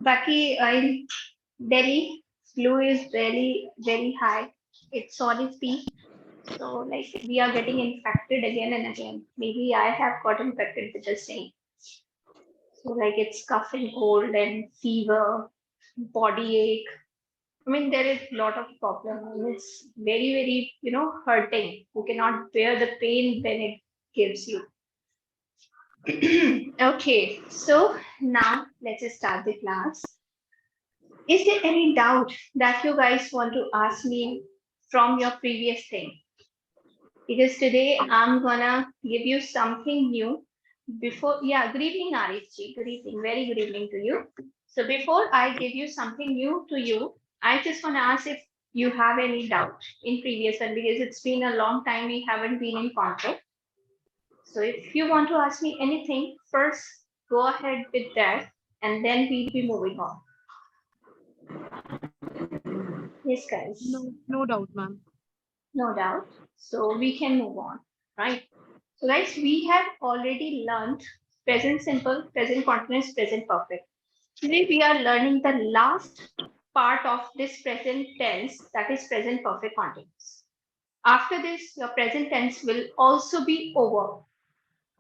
Baki, in Delhi, flu is very, very high. It's on its peak. So, like, we are getting infected again and again. Maybe I have got infected with the same. So, like, it's cough and cold and fever, body ache. I mean, there is a lot of problem. And it's very, very, hurting. You cannot bear the pain when it gives you. Okay, so now let's start the class. Is there any doubt that you guys want to ask me from your previous thing? Because today I'm gonna give you something new. Good evening, Arifji. Good evening, very good evening to you. So before I give you something new to you, I just want to ask if you have any doubt in previous one because it's been a long time we haven't been in contact. So if you want to ask me anything, first go ahead with that, and then we'll be moving on. Yes, guys. No doubt, ma'am. No doubt. So we can move on, right? So guys, we have already learned present simple, present continuous, present perfect. Today we are learning the last part of this present tense, that is present perfect continuous. After this, your present tense will also be over.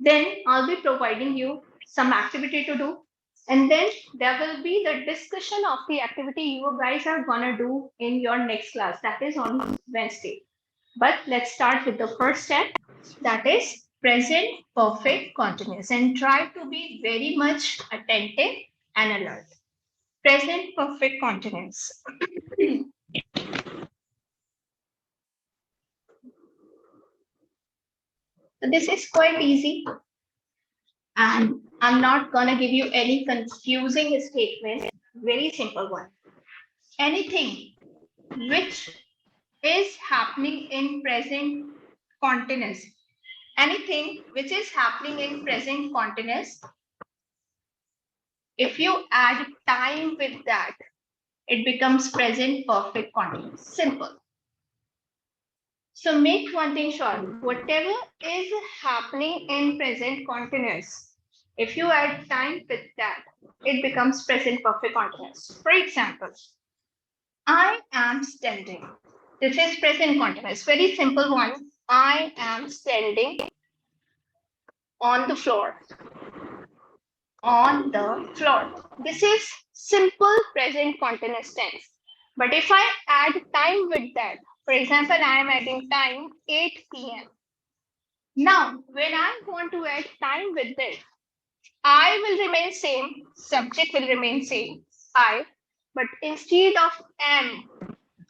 Then I'll be providing you some activity to do. And then there will be the discussion of the activity you guys are gonna do in your next class, that is on Wednesday. But let's start with the first step, that is present perfect continuous, and try to be very much attentive and alert. Present perfect continuous. So this is quite easy, and I'm not gonna give you any confusing statement. Very simple one. Anything which is happening in present continuous. Anything which is happening in present continuous, if you add time with that, it becomes present perfect continuous. Simple. So make one thing sure, whatever is happening in present continuous, if you add time with that, it becomes present perfect continuous. For example, I am standing. This is present continuous. Very simple one. I am standing on the floor. On the floor. This is simple present continuous tense. But if I add time with that, for example, I am adding time 8 p.m. Now, when I want to add time with this, I will remain same, subject will remain same, I, but instead of am,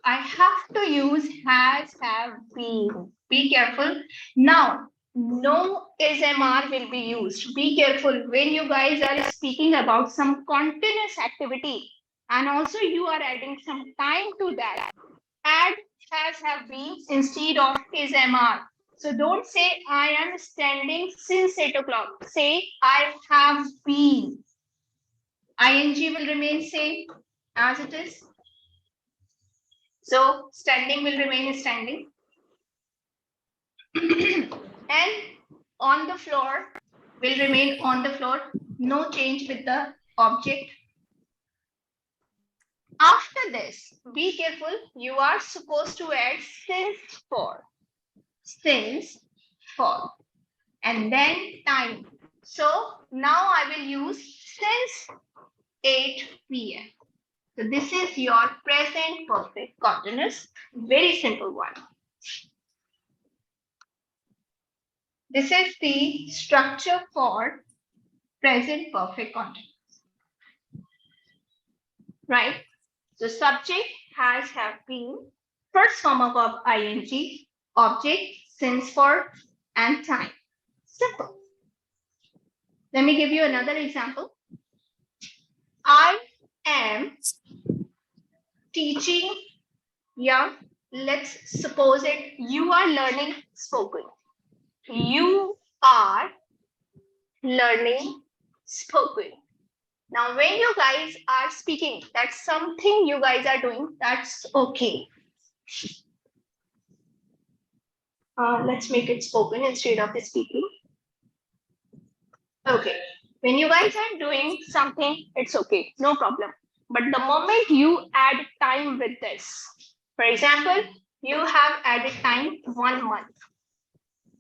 I have to use has, have, been. Be careful. Now, no SMR will be used. Be careful when you guys are speaking about some continuous activity and also you are adding some time to that. Add has, have, been instead of SMR. So don't say I am standing since 8 o'clock. Say I have been. ING will remain same as it is. So standing will remain standing. And on the floor will remain on the floor. No change with the object. After this, be careful. You are supposed to add since for. Since for. And then time. So now I will use since 8 p.m. So this is your present perfect continuous. Very simple one. This is the structure for present perfect continuous. Right? So subject has, have, been, first form of ing, object, since for, and time. Simple. Let me give you another example. I am teaching, let's suppose it, you are learning spoken. You are learning spoken. Now, when you guys are speaking, that's something you guys are doing, that's okay. Let's make it spoken instead of speaking. Okay. When you guys are doing something, it's okay, no problem. But the moment you add time with this, for example, you have added time 1 month.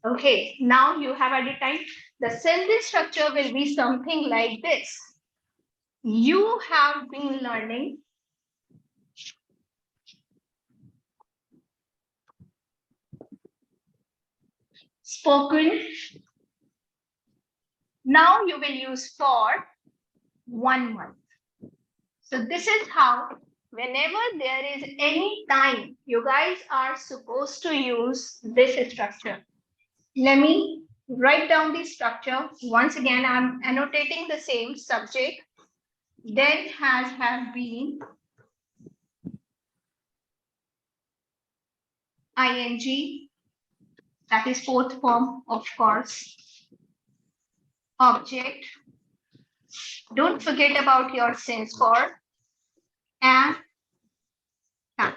Okay, now you have added time. The sentence structure will be something like this. You have been learning spoken. Now you will use for 1 month. So this is how, whenever there is any time, you guys are supposed to use this structure. Let me write down the structure. Once again, I'm annotating the same subject. Then has, have been, ing, that is fourth form, of course. Object. Don't forget about your since for, and time.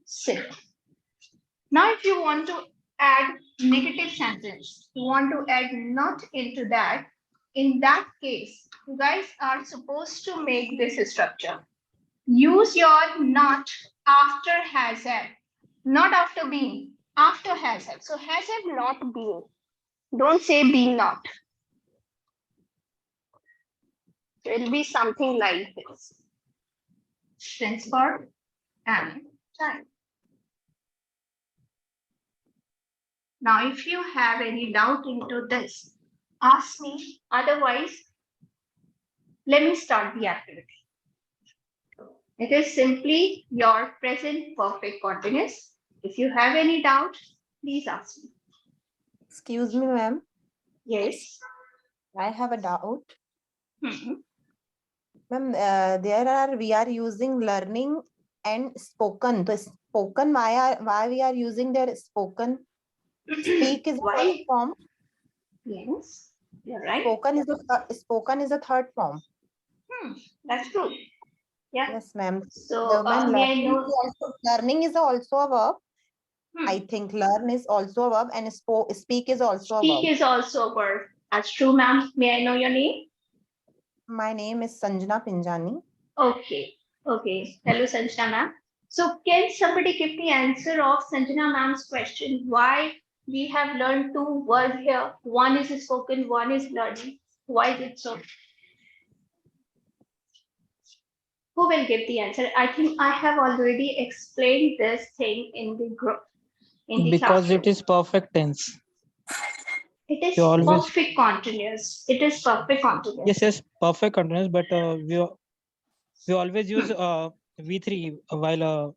Sit. Now, if you want to add negative sentence, you want to add not into that, in that case, you guys are supposed to make this structure. Use your not after has have, not after being, after has have. So has have not been. Don't say be not. It will be something like this. Since for and time. Now, if you have any doubt into this, ask me. Otherwise, let me start the activity. It is simply your present perfect continuous. If you have any doubt, please ask me. Excuse me, ma'am. Yes. I have a doubt. Mm-hmm. Ma'am, we are using learning and spoken. So spoken, why we are using their spoken? Speak is a third form. Yes, you're right. Spoken is a third form. That's true. Yeah. Yes, ma'am. So, learning is also a verb. I think learn is also a verb, and speak is also a verb. Speak is also a verb. That's true, ma'am. May I know your name? My name is Sanjana Pinjani. Okay. Okay. Hello, Sanjana ma'am. So, can somebody give the answer of Sanjana ma'am's question? Why we have learned two words here? One is spoken, one is learning. Why is it so? Who will give the answer? I think I have already explained this thing in the group. Because it is perfect tense. It is perfect continuous. It is perfect continuous. Yes, perfect continuous. But we always use V3 while.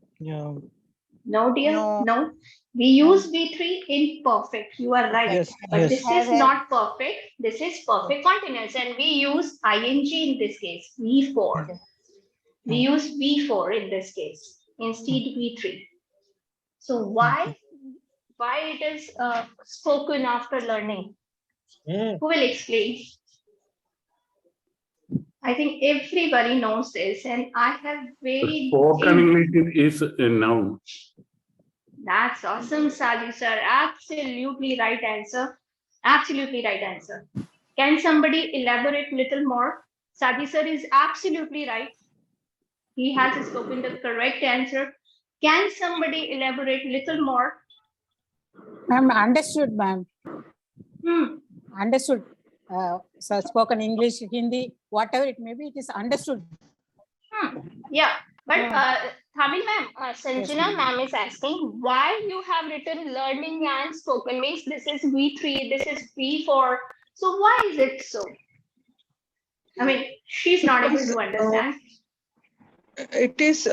No, dear. No. We use V3 in perfect. You are right. Yes, but yes. this is not perfect. This is perfect continuous, and we use ing in this case. V4. We use V4 in this case instead V3. So why it is spoken after learning? Who will explain? I think everybody knows this, and I have very spoken English is a noun. That's awesome, Sadi sir. Absolutely right answer. Absolutely right answer. Can somebody elaborate a little more? Sadi sir is absolutely right. He has spoken the correct answer. Can somebody elaborate a little more? Ma'am, understood, ma'am. Understood. So spoken English, Hindi, whatever it may be, it is understood. Yeah, but Thamil ma'am, Sanjana ma'am is asking why you have written learning and spoken, means this is V3, this is V4. So why is it so? I mean, she's not able to understand. It is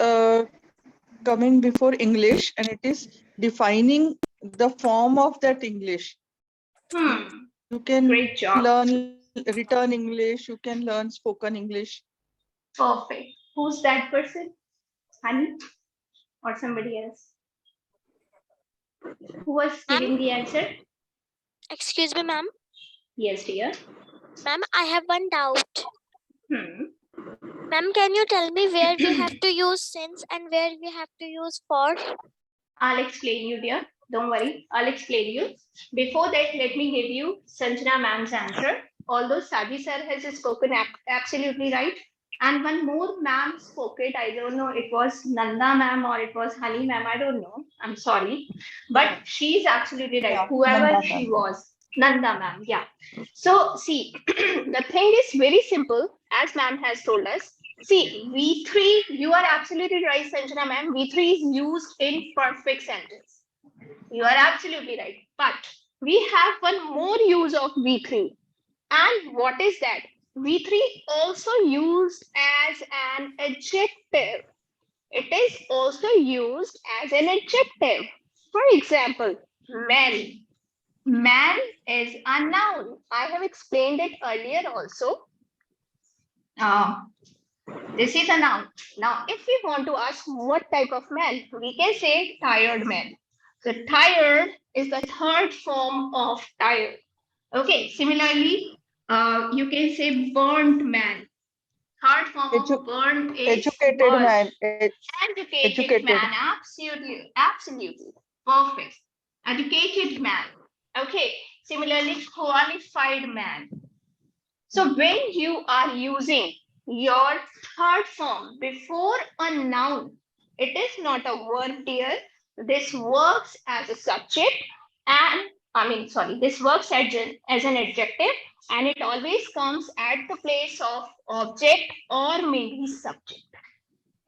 coming before English, and it is defining the form of that English. You can learn written English, you can learn spoken English. Perfect. Who's that person? Honey? Or somebody else? Who was giving the answer? Excuse me, ma'am. Yes, dear. Ma'am, I have one doubt. Ma'am, can you tell me where we have to use since and where we have to use for? I'll explain you, dear. Don't worry. I'll explain you. Before that, let me give you Sanjana ma'am's answer. although Saji sir has spoken absolutely right. And one more ma'am spoke it. I don't know, it was Nanda ma'am or it was Honey ma'am. I don't know. I'm sorry. But she's absolutely right. Yeah, Whoever Nanda she ma'am. was. Nanda ma'am. Yeah. So see, the thing is very simple, as ma'am has told us. See, V3, you are absolutely right, Sanjana ma'am. V3 is used in perfect sentence. You are absolutely right. But we have one more use of V3. And what is that? V3 also used as an adjective. It is also used as an adjective. For example, man. Man is a noun. I have explained it earlier also. This is a noun. Now, if we want to ask what type of man, we can say tired man. So, tired is the third form of tired. Okay, similarly, you can say burnt man. Third form of burnt is Educated burnt. man. Educated man, absolutely, absolutely. Perfect. Educated man. Okay, similarly, qualified man. So when you are using your third form before a noun, it is not a verb dear. This works as a subject and this works as an adjective and it always comes at the place of object or maybe subject.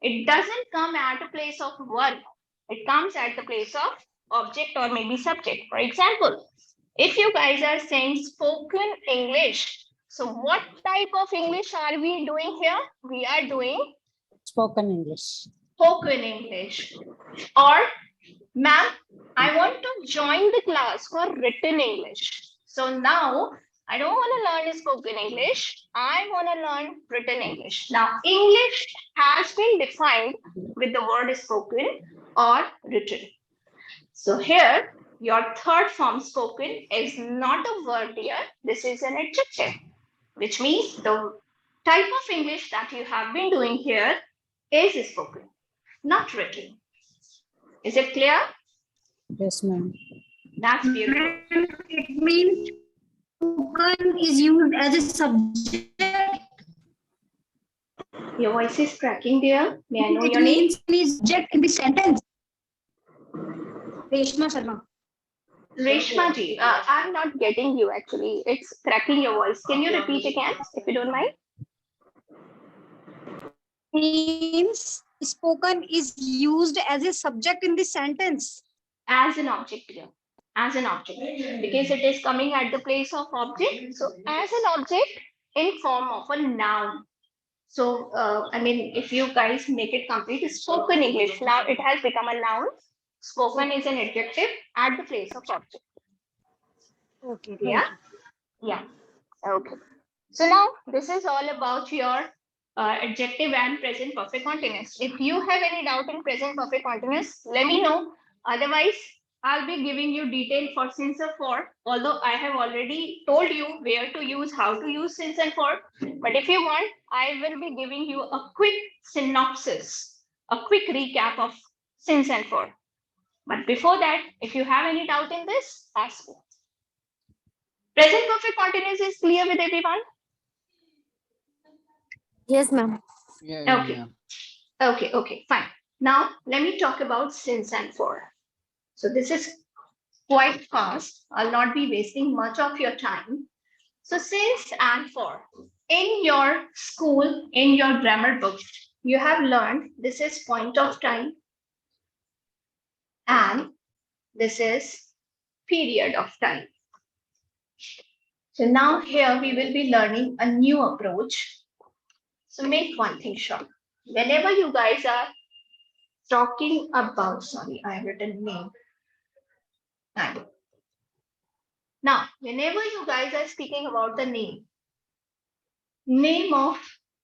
It doesn't come at a place of verb. It comes at the place of object or maybe subject. For example, if you guys are saying spoken English, so what type of English are we doing here? We are doing Spoken English. spoken English. Or, ma'am, I want to join the class for written English. So now I don't want to learn spoken English. I want to learn written English. Now, English has been defined with the word spoken or written. So here, your third form spoken is not a verb here. This is an adjective, which means the type of English that you have been doing here is spoken, not written. Is it clear? Yes, ma'am. That's beautiful. It means spoken is used as a subject. Your voice is cracking there. May I know It your name? means is subject in the sentence. Reshma Sharma. Reshma ji, I'm not getting you actually. It's cracking your voice. Can you repeat again if you don't mind? Means spoken is used as a subject in the sentence. As an object here. As an object. Because it is coming at the place of object. So as an object in form of a noun. So, if you guys make it complete, spoken English. Now it has become a noun. Spoken is an adjective at the place of object. Okay. Yeah. Yeah. Okay. So now this is all about your adjective and present perfect continuous. If you have any doubt in present perfect continuous, let me know. Otherwise, I'll be giving you detail for since and for. Although I have already told you where to use, how to use since and for. But if you want, I will be giving you a quick synopsis, a quick recap of since and for. But before that, if you have any doubt in this, ask me. Present perfect continuous is clear with everyone? Yes, ma'am. Okay. Okay, fine. Now let me talk about since and for. So this is quite fast. I'll not be wasting much of your time. So since and for. In your school, in your grammar book, you have learned this is point of time and this is period of time. So now here we will be learning a new approach. So make one thing sure. Whenever you guys are talking about, sorry, I have written name. Now, whenever you guys are speaking about the name of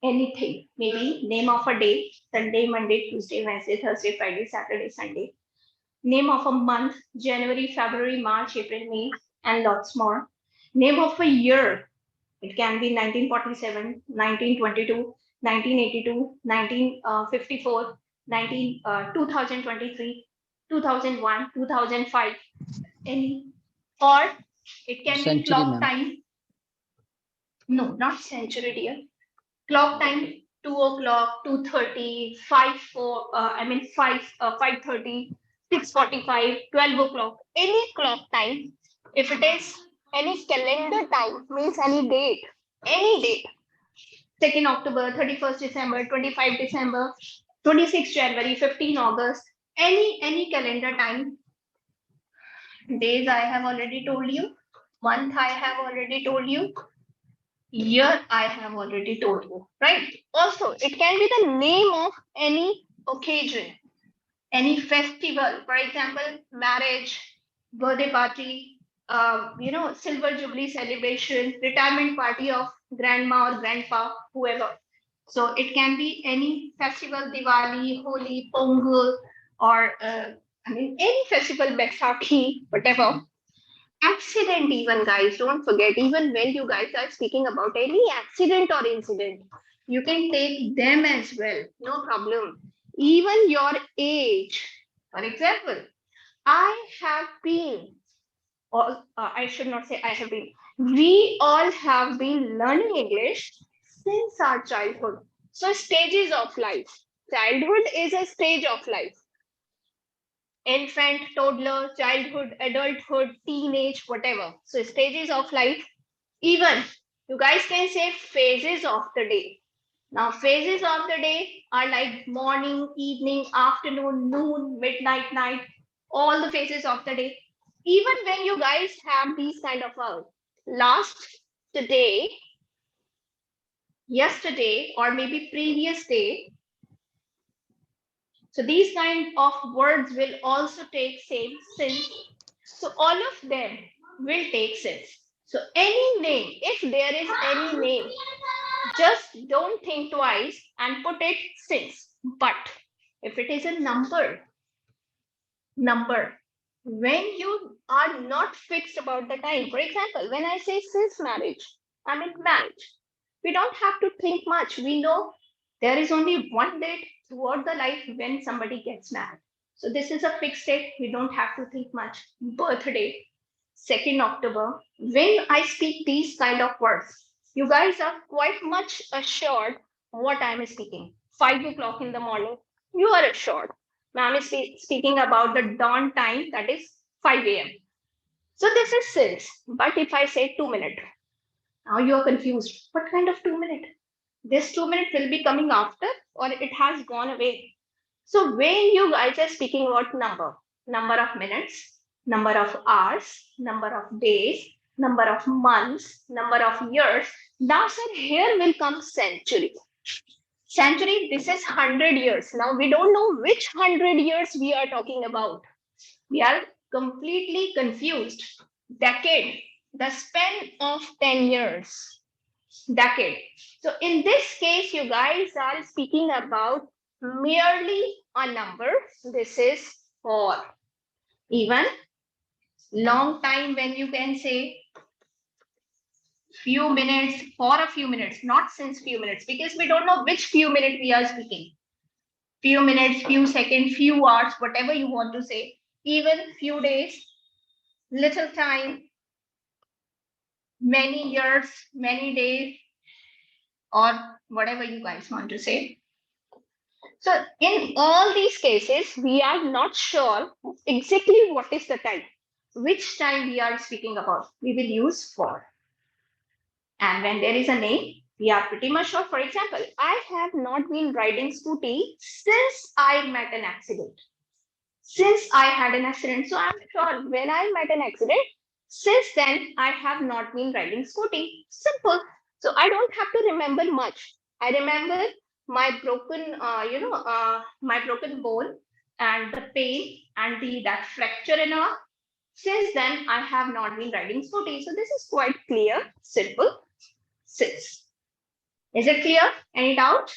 anything, maybe name of a day, Sunday, Monday, Tuesday, Wednesday, Thursday, Friday, Saturday, Sunday, name of a month, January, February, March, April, May, and lots more. Name of a year, it can be 1947, 1922, 1982, 1954, 2023, 2001, 2005, any, or it can be clock time. No, not century, dear. Clock time, 2 o'clock, 2:30, 5:30, 6:45, 12 o'clock, any clock time. If it is any calendar time, means any date, 2nd October, 31st December, 25 December, 26 January, 15 August, any calendar time. Days I have already told you, month I have already told you, year I have already told you, right? Also, it can be the name of any occasion, any festival, for example, marriage, birthday party, silver jubilee celebration, retirement party of grandma or grandpa, whoever. So it can be any festival, Diwali, Holi, Pongal, or any festival, Baisakhi, whatever. Accident, even guys, don't forget, even when you guys are speaking about any accident or incident, you can take them as well, no problem. Even your age, for example, I have been, or I should not say I have been, we all have been learning English since our childhood. So, stages of life. Childhood is a stage of life. Infant, toddler, childhood, adulthood, teenage, whatever. So, stages of life. Even you guys can say phases of the day. Now, phases of the day are like morning, evening, afternoon, noon, midnight, night, all the phases of the day. Even when you guys have these kind of last, today, yesterday, or maybe previous day. So these kind of words will also take same since. So all of them will take since. So any name, if there is any name, just don't think twice and put it since. But if it is a number, when you are not fixed about the time, for example, when I say since marriage, I mean marriage. We don't have to think much. We know there is only one date throughout the life when somebody gets married. So this is a fixed date. We don't have to think much. Birthday, 2nd October. When I speak these kind of words, you guys are quite much assured what I am speaking. 5 o'clock in the morning, you are assured. Ma'am is speaking about the dawn time, that is 5 a.m. So this is since. But if I say 2 minutes, now you are confused. What kind of 2 minutes? This 2 minutes will be coming after, or it has gone away. So when you guys are speaking about number of minutes, number of hours, number of days, number of months, number of years, now sir, here will come century. Century, this is 100 years. Now we don't know which 100 years we are talking about. We are completely confused. Decade, the span of 10 years. Decade. So in this case, you guys are speaking about merely a number. This is for. Even long time, when you can say few minutes, for a few minutes, not since few minutes, because we don't know which few minutes we are speaking. Few minutes, few seconds, few hours, whatever you want to say. Even few days, little time, many years, many days, or whatever you guys want to say. So in all these cases, we are not sure exactly what is the time, which time we are speaking about. We will use for. And when there is a name, we are pretty much sure. For example, I have not been riding scooty since I met an accident. Since I had an accident. So I'm sure when I met an accident, since then I have not been riding scooty. Simple. So I don't have to remember much. I remember my broken, my broken bone and the pain and that fracture and all. Since then, I have not been riding scooty. So this is quite clear, simple. Since. Is it clear? Any doubt?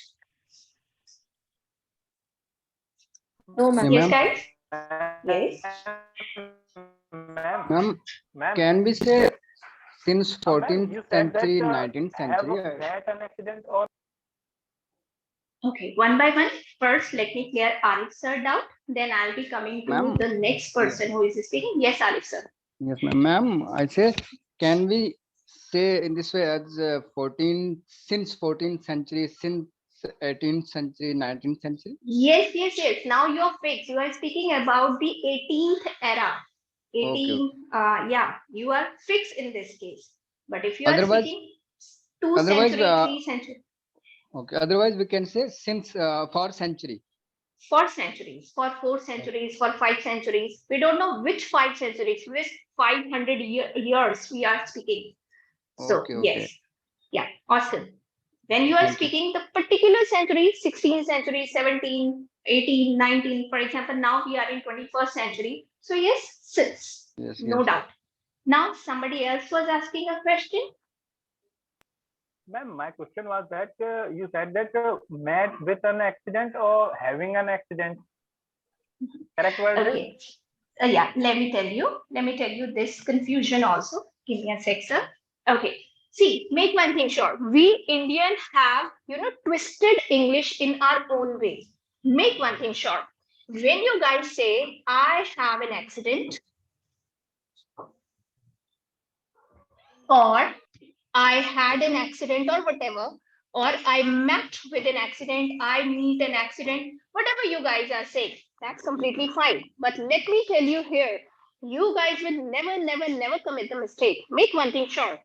No, ma'am. Yes, guys. Yes. Ma'am, can we say since 14th century, 19th century? Okay, one by one. First, let me clear Arif sir doubt. Then I'll be coming to the next person who is speaking. Yes, Arif sir. Yes, ma'am. Ma'am, I say, can we say in this way as 14th century, since 18th century, 19th century? Yes. Now you're fixed. You are speaking about the 18th era. Okay. 18, yeah, you are fixed in this case. But if you are Otherwise, speaking 2 otherwise, century, 3 century, okay. Otherwise, we can say since for century. for centuries, for 4 centuries, for 5 centuries, we don't know which 5 centuries, which 500 years we are speaking. So Okay. yes, Okay. yeah, awesome. When you are Thank you. speaking the particular century, 16th century, 17, 18, 19, for example, now we are in 21st century. So yes, since, Yes. no Yes. doubt. Now somebody else was asking a question. Ma'am, my question was that you said that met with an accident or having an accident. Correct word is? Okay. Yeah, let me tell you. Let me tell you this confusion also. Give me a sec, sir. Okay. See, make one thing sure. We Indian have, twisted English in our own way. Make one thing sure. When you guys say, I have an accident, or I had an accident, or whatever, or I met with an accident, I meet an accident, whatever you guys are saying, that's completely fine. But let me tell you here, you guys will never commit the mistake. Make one thing sure.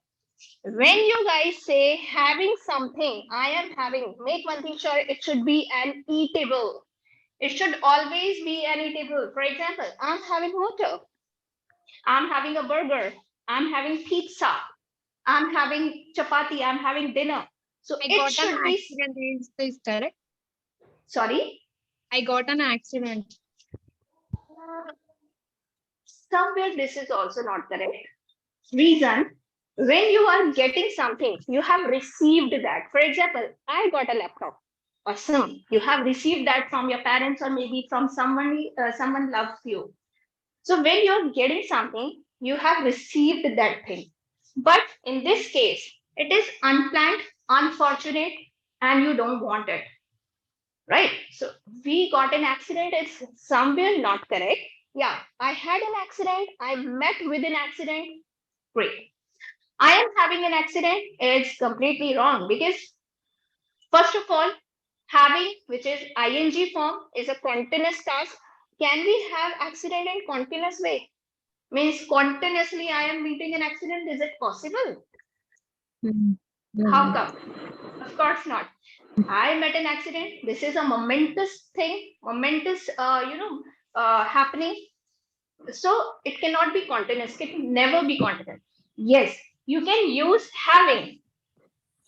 When you guys say having something, I am having, make one thing sure, it should be an eatable. It should always be an eatable. For example, I'm having water, I'm having a burger, I'm having pizza, I'm having chapati, I'm having dinner. So I it got an should be, accident. Is correct? sorry, I got an accident. somewhere this is also not correct. Reason, when you are getting something, you have received that. For example, I got a laptop. Awesome. You have received that from your parents or maybe from someone loves you. So when you're getting something, you have received that thing. But in this case, it is unplanned, unfortunate, and you don't want it. Right? So we got an accident, it's somewhere not correct. Yeah, I had an accident, I met with an accident. Great. I am having an accident, it's completely wrong because, first of all, having, which is ing form, is a continuous task. Can we have accident in continuous way? Means continuously I am meeting an accident. Is it possible? How come? Of course not. I met an accident. This is a momentous thing, momentous, happening. So it cannot be continuous. It can never be continuous. Yes, you can use having.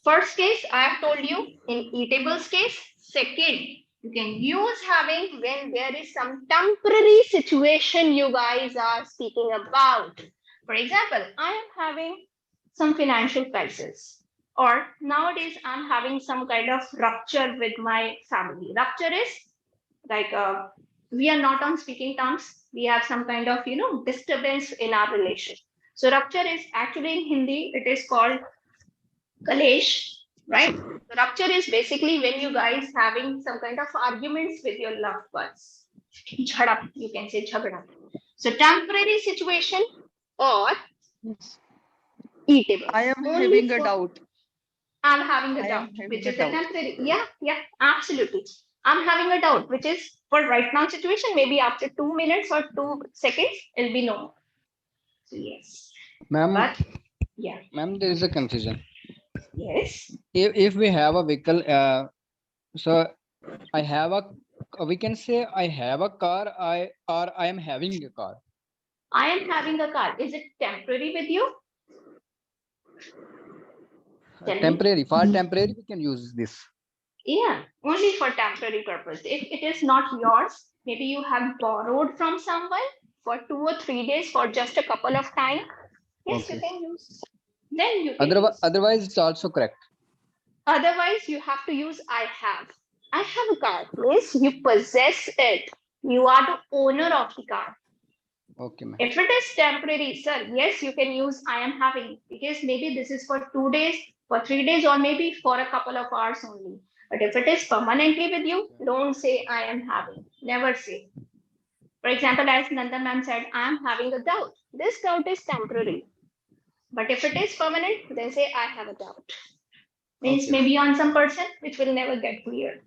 First case, I have told you in eatables case. Second, you can use having when there is some temporary situation you guys are speaking about. For example, I am having some financial crisis, or nowadays I'm having some kind of rupture with my family. Rupture is like we are not on speaking terms. We have some kind of disturbance in our relation. So rupture is actually in Hindi, it is called Kalesh, right? The rupture is basically when you guys having some kind of arguments with your loved ones. Jhadap, you can say jhagda. So temporary situation or eatable. I am Only having a for doubt. I'm having a I doubt, am having which a is a doubt. temporary. Yeah, absolutely. I'm having a doubt, which is for right now situation. Maybe after 2 minutes or 2 seconds, it'll be no more. So yes, Ma'am, but yeah, ma'am, there is a confusion. yes. If we have a vehicle, so I have a, we can say I have a car, I am having a car. I am having a car. Is it temporary with you? Tell me. Temporary, for temporary, we can use this. Yeah, only for temporary purpose. If it is not yours, maybe you have borrowed from someone for 2 or 3 days for just a couple of time. Yes, you Okay. can use. Then you can use. Otherwise, it's also correct. Otherwise, you have to use I have. I have a car. Means you possess it. You are the owner of the car. Okay, ma'am. If it is temporary, sir, yes, you can use I am having because maybe this is for 2 days, for 3 days, or maybe for a couple of hours only. But if it is permanently with you, don't say I am having. Never say. For example, as Nanda ma'am said, I am having a doubt. This doubt is temporary. But if it is permanent, then say I have a doubt. Means Okay. maybe on some person which will never get cleared.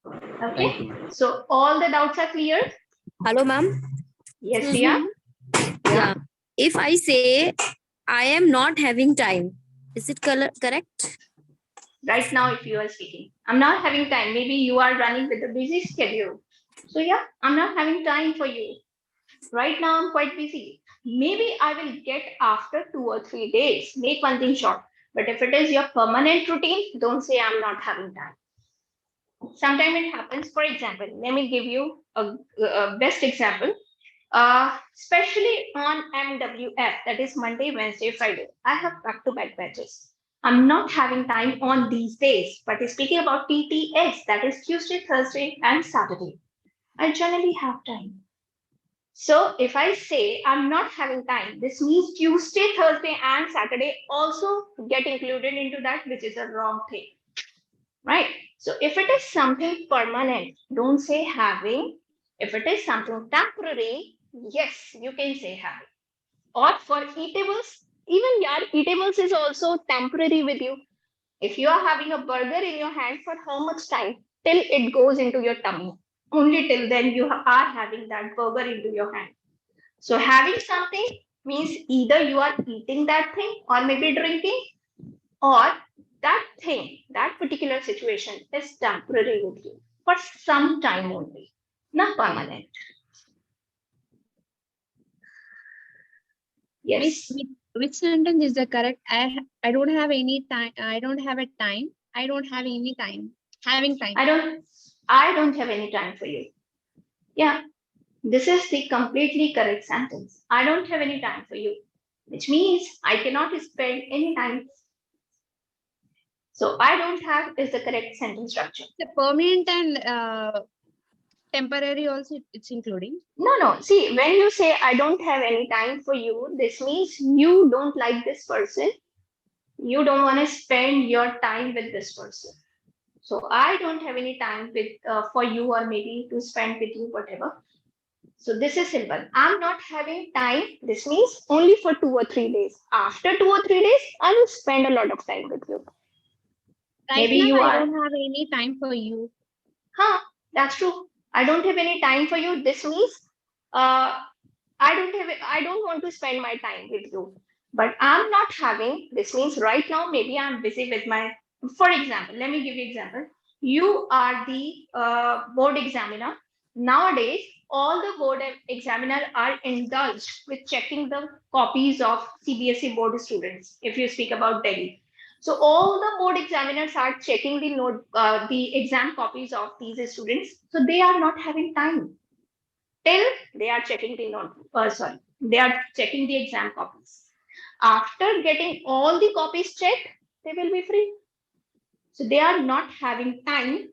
Thank Okay. you, ma'am. So all the doubts are cleared. Hello, ma'am. Yes, Priya. Yeah. If I say I am not having time, is it correct? Right now, if you are speaking, I'm not having time. Maybe you are running with a busy schedule. So yeah, I'm not having time for you. Right now, I'm quite busy. Maybe I will get after 2 or 3 days. Make one thing short. But if it is your permanent routine, don't say I'm not having time. Sometimes it happens. For example, let me give you a best example. Especially on MWF, that is Monday, Wednesday, Friday. I have back-to-back batches. I'm not having time on these days, but speaking about TTS, that is Tuesday, Thursday, and Saturday, I generally have time. So if I say I'm not having time, this means Tuesday, Thursday, and Saturday also get included into that, which is a wrong thing, right? So if it is something permanent, don't say having. If it is something temporary, yes, you can say having. Or for eatables, even your eatables is also temporary with you. If you are having a burger in your hand for how much time? Till it goes into your tummy. Only till then you are having that burger into your hand. So having something means either you are eating that thing or maybe drinking, or that thing, that particular situation is temporary with you for some time only, not permanent. Yes. Which sentence is the correct? I don't have any time. I don't have a time. I don't have any time. Having time. I don't have any time for you. Yeah. This is the completely correct sentence. I don't have any time for you, which means I cannot spend any time. So I don't have is the correct sentence structure. The permanent and temporary also it's including. No. See, when you say I don't have any time for you, this means you don't like this person. You don't want to spend your time with this person. So I don't have any time with for you or maybe to spend with you, whatever. So this is simple. I'm not having time. This means only for 2 or 3 days. After 2 or 3 days, I will spend a lot of time with you. Right Maybe now, you I are. don't have any time for you. That's true. I don't have any time for you. This means I don't want to spend my time with you. But I'm not having, this means right now, maybe I'm busy with my, for example, let me give you example. You are the board examiner. Nowadays, all the examiner are indulged with checking the copies of CBSE board students, if you speak about Delhi. So all the board examiners are checking the exam copies of these students. So they are not having time till they are checking they are checking the exam copies. After getting all the copies checked, they will be free. So they are not having time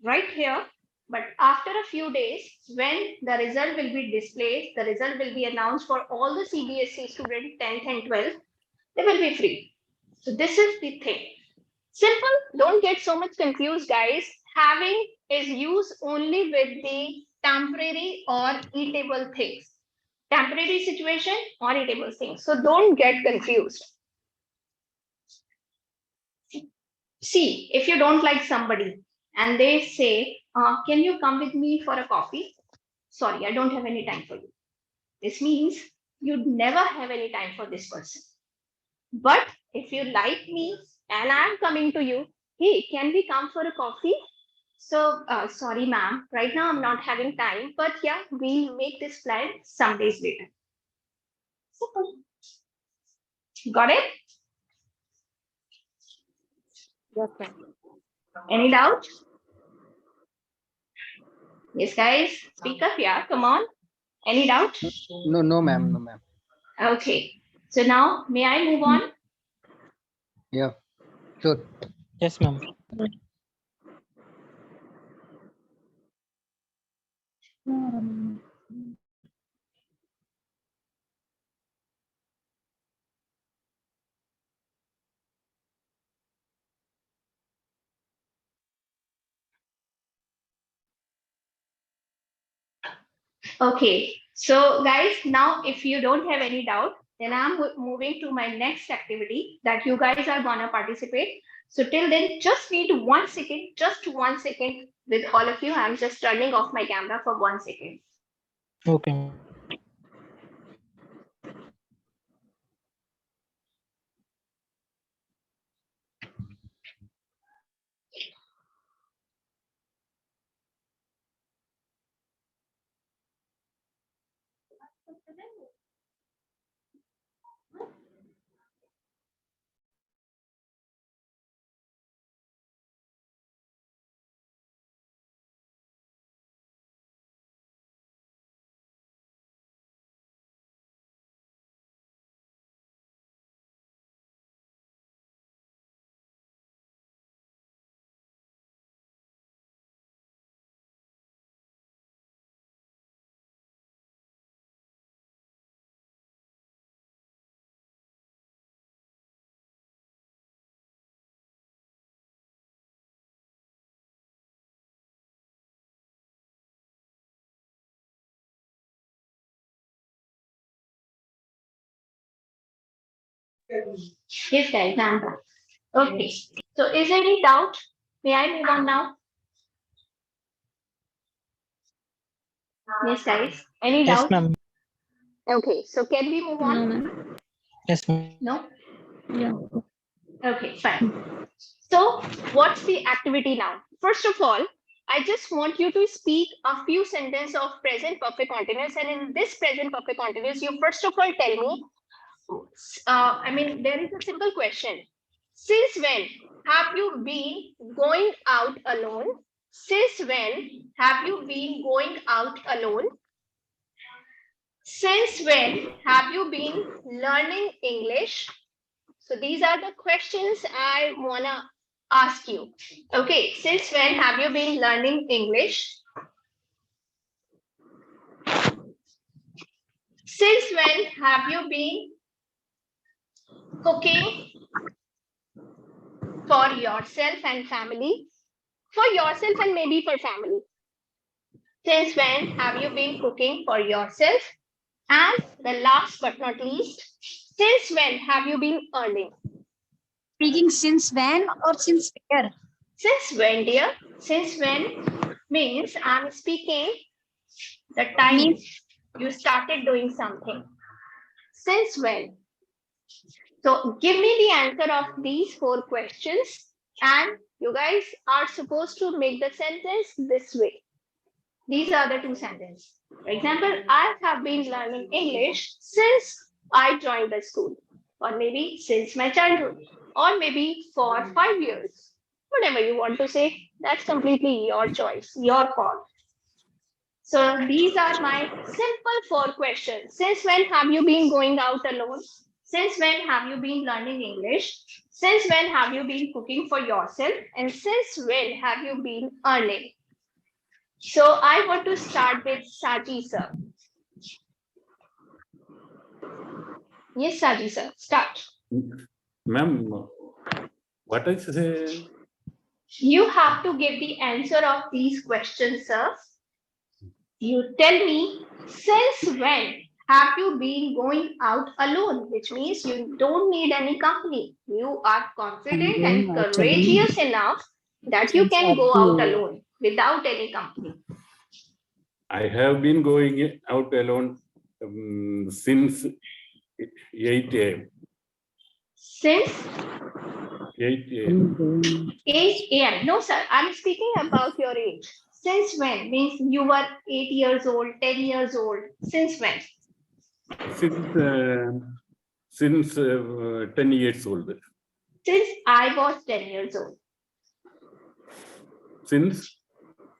right here, but after a few days, when the result will be displayed, the result will be announced for all the CBSE students 10th and 12th, they will be free. So this is the thing. Simple, don't get so much confused, guys. Having is used only with the temporary or eatable things. Temporary situation or eatable things. So don't get confused. See, if you don't like somebody and they say, can you come with me for a coffee? Sorry, I don't have any time for you. This means you'd never have any time for this person. But if you like me and I'm coming to you, hey, can we come for a coffee? So, sorry, ma'am, right now I'm not having time, but yeah, we'll make this plan some days later. Simple. Got it? Yes, ma'am. Any doubt? Yes, guys, speak up, yeah, come on. Any doubt? No, ma'am. No, ma'am. Okay. So now, may I move on? Yeah. Sure. Yes, ma'am. Okay. So, guys, now if you don't have any doubt, Then I'm moving to my next activity that you guys are gonna participate. So till then, just need 1 second, just 1 second with all of you. I'm just turning off my camera for 1 second. Okay. Yes, guys, I'm back. Okay. So is there any doubt? May I move on now? Yes, guys. Any Yes, doubt? ma'am. Okay. So can we move on? No, ma'am. Yes, ma'am. No? Yeah. Okay, fine. So, what's the activity now? First of all, I just want you to speak a few sentences of present perfect continuous. And in this present perfect continuous, you first of all tell me, there is a simple question. Since when have you been going out alone? Since when have you been going out alone? Since when have you been learning English? So these are the questions I wanna ask you. Okay, since when have you been learning English? Since when have you been cooking for yourself and family? For yourself and maybe for family. Since when have you been cooking for yourself? And the last but not least, since when have you been earning? Speaking since when or since where? Since when, dear? Since when means I'm speaking the time you started doing something. Since when? So give me the answer of these 4 questions, and you guys are supposed to make the sentence this way. These are the 2 sentences. For example, I have been learning English since I joined the school, or maybe since my childhood, or maybe for 5 years. Whatever you want to say, that's completely your choice, your call. So these are my simple 4 questions. Since when have you been going out alone? Since when have you been learning English? Since when have you been cooking for yourself? And since when have you been earning? So I want to start with Saji sir. Yes, Saji sir, start. Ma'am, what I say? You have to give the answer of these questions, sir. You tell me, since when have you been going out alone? Which means you don't need any company. You are confident and courageous enough that you can go out alone without any company. I have been going out alone since 8 a.m. Since 8 a.m. 8 a.m. No, sir, I'm speaking about your age. Since when? Means you were 8 years old, 10 years old. Since when? Since 10 years old. Since I was 10 years old. Since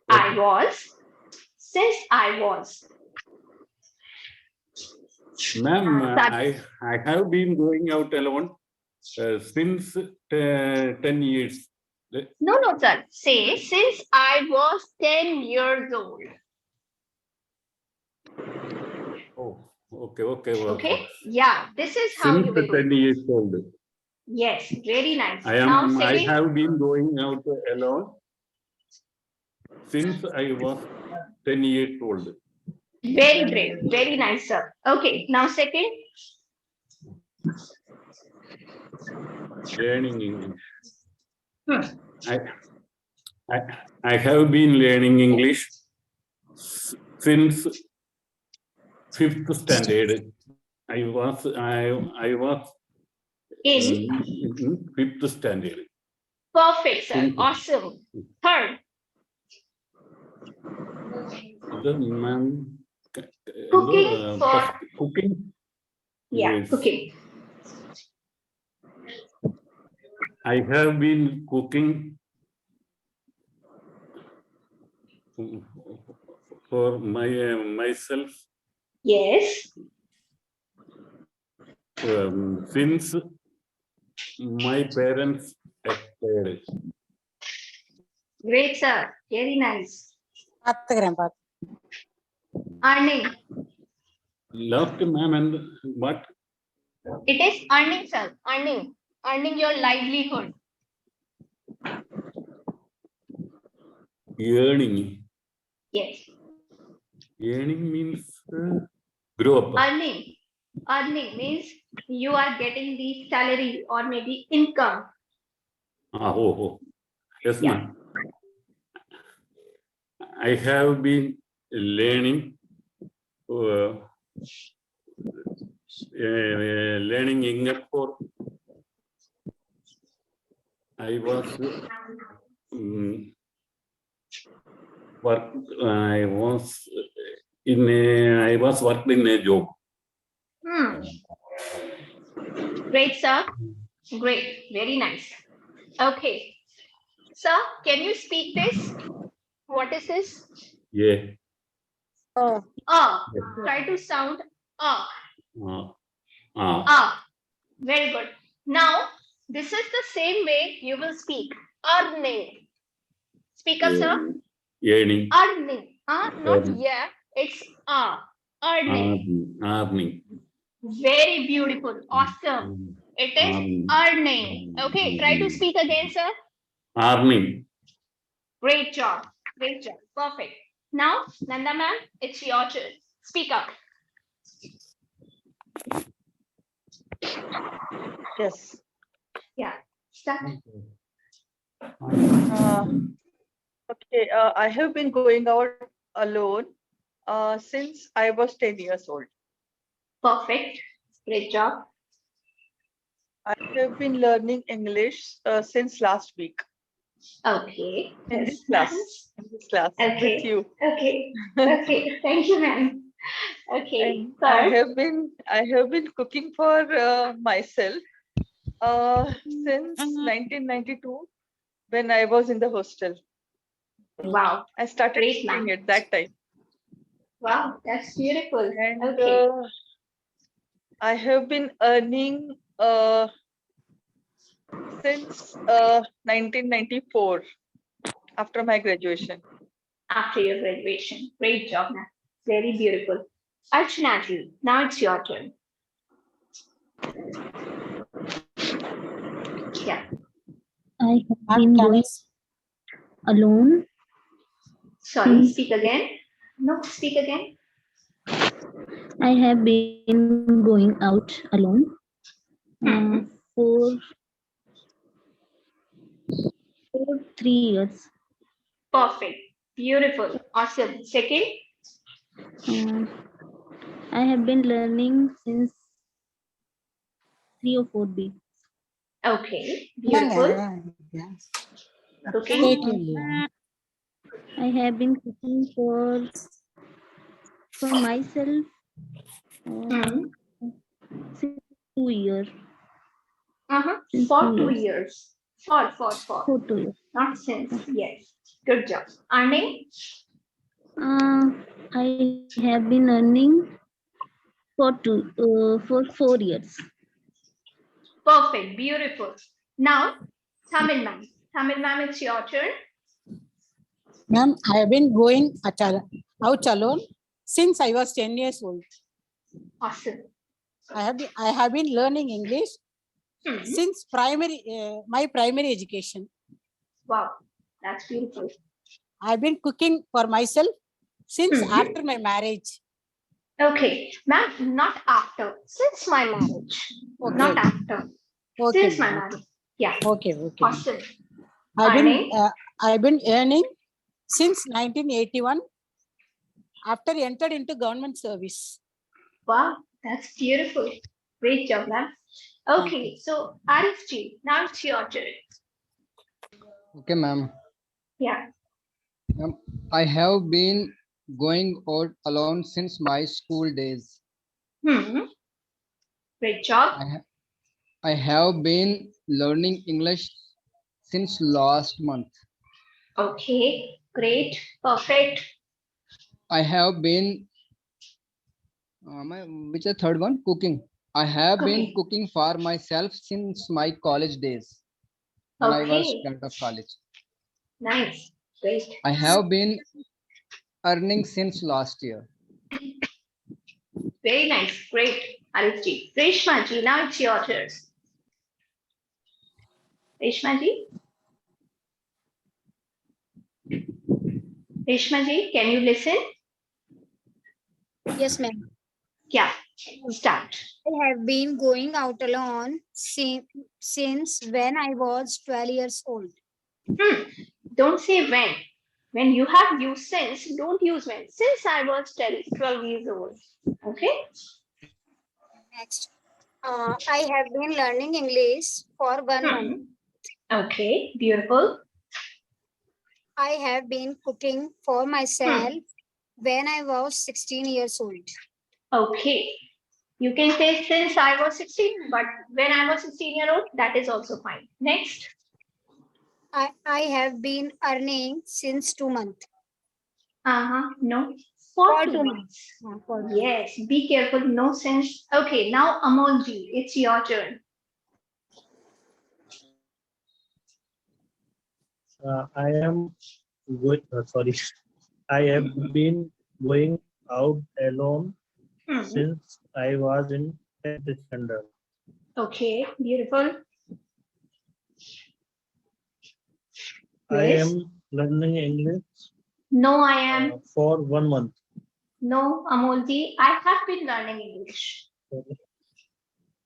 I was. Since I was. Ma'am, I have been going out alone since 10 years. No, sir. Say, since I was 10 years old. Oh, okay. Yeah, this is how Since you will 10 do. years old. Yes, very nice. I have been going out alone since I was 10 years old. Very brave. Very nice, sir. Okay, now second. Learning English. Hmm. I have been learning English since 5th standard. I was in 5th standard. Perfect, sir. Awesome. Third. Cooking for. Cooking. Yeah, Yes. cooking. I have been cooking for myself Yes. since my parents expired. Great, sir. Very nice. Earning. Last, ma'am, and what? It is earning, sir. Earning. Earning your livelihood. Earning. Yes. Earning means grow up. Earning. Earning means you are getting the salary or maybe income. Yes, Yeah. ma'am. I have been learning learning English for I was I was worked in a job. Great, sir. Great. Very nice. Okay. Sir, can you speak this? What is this? Yeah. Try to sound Ah. Very good. Now, this is the same way you will speak. Earning. Speak up, sir. Earning. Earning. Not yeah. It's earning. Earning. Very beautiful. Awesome. It is earning. Okay, try to speak again, sir. Earning. Great job. Great job. Perfect. Now, Nanda ma'am, it's your turn. Speak up. Yes. Yeah. Start. Okay. I have been going out alone since I was 10 years old. Perfect. Great job. I have been learning English since last week. Okay. In this class. In this class. Okay. With you. Okay. Okay. Thank you, ma'am. Okay. And Third. I have been cooking for myself since 1992 when I was in the hostel. Wow. I started Great, cooking ma'am. at that time. Wow, that's beautiful. And Okay. I have been earning since 1994 after my graduation. After your graduation. Great job, ma'am. Very beautiful. Archana, now it's your turn. Yeah. I have been going alone. Sorry, speak again. No, speak again. I have been going out alone for 3 years. Perfect. Beautiful. Awesome. Second. I have been learning since 3 or 4 weeks. Okay. Beautiful. Cooking. I have been cooking for myself since 2 years. For 2 years. For. For 2 years. Not since. Yes. Good job. Earning? I have been earning for 4 years. Perfect. Beautiful. Now, Tamil ma'am. Tamil ma'am, it's your turn. Ma'am, I have been going out alone since I was 10 years old. Awesome. I have been learning English since my primary education. Wow, that's beautiful. I've been cooking for myself since after my marriage. Okay, ma'am, not after. Since my marriage. Okay. Not after. Okay. Since my marriage. Yeah. Okay. Okay. Awesome. I've Earning. been earning since 1981 after entered into government service. Wow, that's beautiful. Great job, ma'am. Okay, so RFG, now it's your turn. Okay, ma'am. Yeah. I have been going out alone since my school days. Great job. I have been learning English since last month. Okay, great, perfect. I have been, which is the third one? Cooking. I have been cooking for myself since my college days when I was Okay, student of college. nice, great. I have been earning since last year. Very nice, great, RFG. Reshma ji, now it's your turn. Reshma ji? Reshma ji, can you listen? Yes, ma'am. Yeah, start. I have been going out alone since when I was 12 years old. Don't say when. When you have used since, don't use when. Since I was 12 years old. Okay? Next. I have been learning English for 1 month. Okay, beautiful. I have been cooking for myself when I was 16 years old. Okay. You can say since I was 16, but when I was 16-year-old, that is also fine. Next. I have been earning since 2 months. No. For 2 months. Yes, be careful. No sense. Okay, now Amolji, it's your turn. I am going. Sorry, I have been going out alone since I was in 10th standard. Okay, beautiful. I Yes. am learning English. No, I am. For 1 month. No, Amolji, I have been learning English.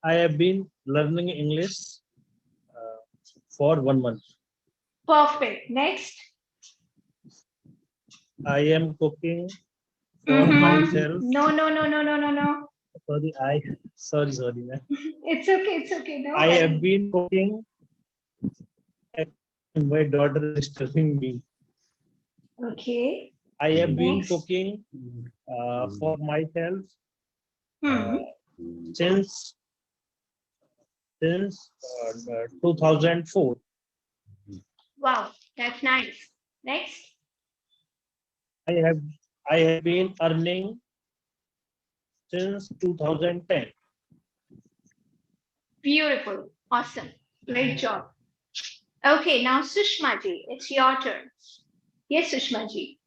I have been learning English for 1 month. Perfect. Next. I am cooking for myself. No. Sorry, ma'am. It's okay. No I worries. have been cooking. My daughter is disturbing me. Okay. I have been Next. cooking for myself since 2004. Wow, that's nice. Next. I have been earning since 2010. Beautiful. Awesome. Great job. Okay, now Sushma ji, it's your turn. Yes, Sushma ji.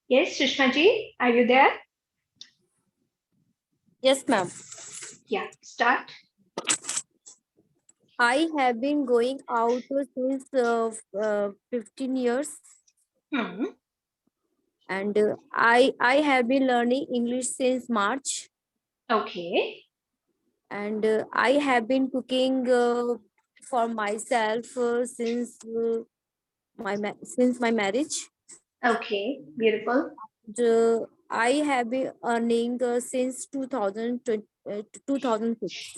Yes, Sushma ji, are you there? Yes, ma'am. Yeah, start. I have been going out since 15 years. And I have been learning English since March. Okay. And I have been cooking for myself since my marriage. Okay, beautiful. And, I have been earning since 2006.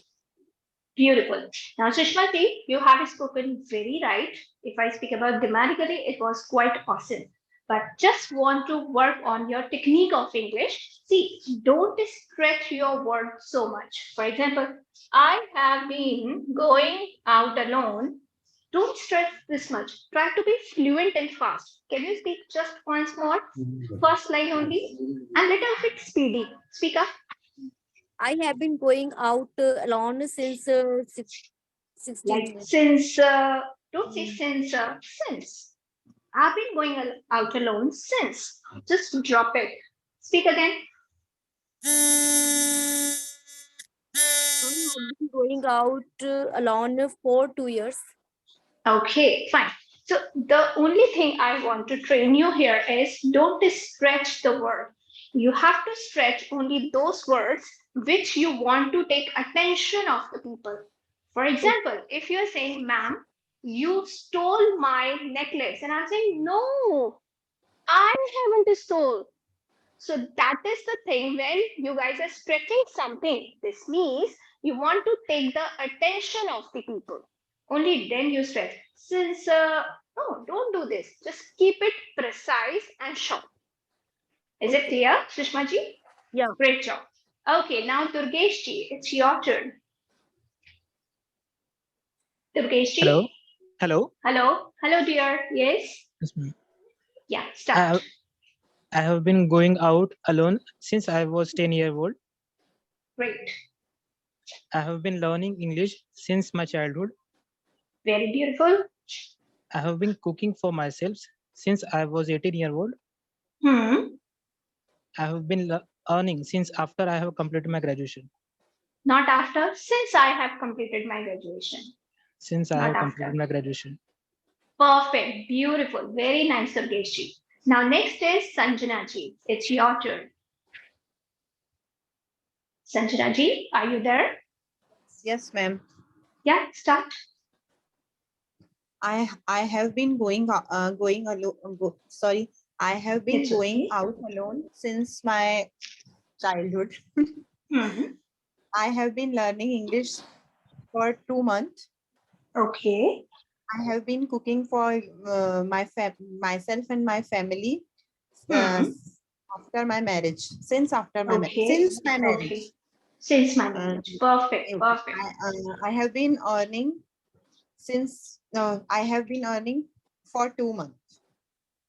Beautiful. Now, Sushma ji, you have spoken very right. If I speak about grammatically, it was quite awesome. But just want to work on your technique of English. See, don't stretch your words so much. For example, I have been going out alone. Don't stress this much. Try to be fluent and fast. Can you speak just once more? First line only, and little bit speedy. Speak up. I have been going out alone since 16 Like years. since, don't say since. I've been going out alone since. Just drop it. Speak again. I have been going out alone for 2 years. Okay, fine. So the only thing I want to train you here is don't stretch the word. You have to stretch only those words which you want to take attention of the people. For example, if you're saying, ma'am, you stole my necklace, and I'm saying, no, I haven't stole. So that is the thing when you guys are stretching something. This means you want to take the attention of the people. Only then you stretch. Since, no, don't do this. Just keep it precise and short. Is it clear, Sushma ji? Yeah. Great job. Okay, now Durgesh ji, it's your turn. Durgesh ji? Hello. Hello. Hello. Hello, dear. Yes? Yes, ma'am. Yeah, I start. have, I have been going out alone since I was 10 years old. Great. I have been learning English since my childhood. Very beautiful. I have been cooking for myself since I was 18 years old. Hmm. I have been earning since after I have completed my graduation. Not after, since I have completed my graduation. Since I Not have after. completed my graduation. Perfect. Beautiful. Very nice, Durgesh ji. Now, next is Sanjana ji. It's your turn. Sanjana ji, are you there? Yes, ma'am. Yeah, start. I have been going alone. Sorry, I have been It's going okay. out alone since my childhood. Mhm. I have been learning English for 2 months. Okay. I have been cooking for myself and my family Mhm. after my marriage. Since my Okay. marriage. Okay. Since my Uh, marriage. Perfect. Perfect. I have been earning I have been earning for 2 months.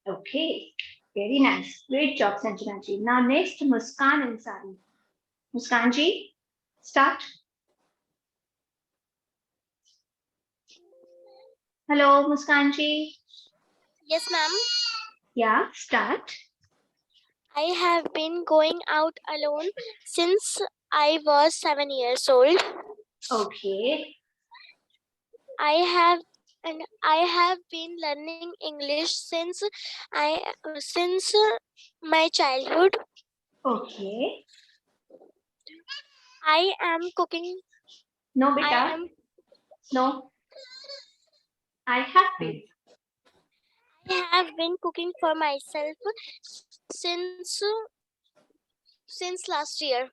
Okay. Very nice. Great job, Sanjana ji. Now, next, Muskan Ansari. Muskan ji, start. Hello, Muskan ji. Yes, ma'am. Yeah, start. I have been going out alone since I was 7 years old. Okay. I have been learning English since my childhood. Okay. I am cooking. No, I beta. am No. I have been. I have been cooking for myself since last year.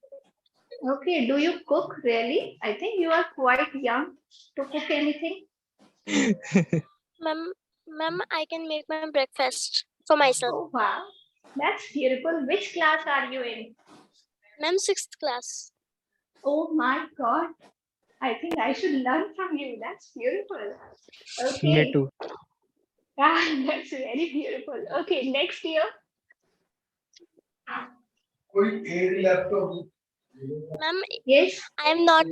Okay. Do you cook really? I think you are quite young to cook anything. Ma'am, I can make my breakfast for myself. Oh, wow. That's beautiful. Which class are you in? Ma'am, 6th class. Oh my God. I think I should learn from you. That's beautiful. Me Okay. too. Ah, that's very beautiful. Okay, next year. Ma'am, Yes. I'm not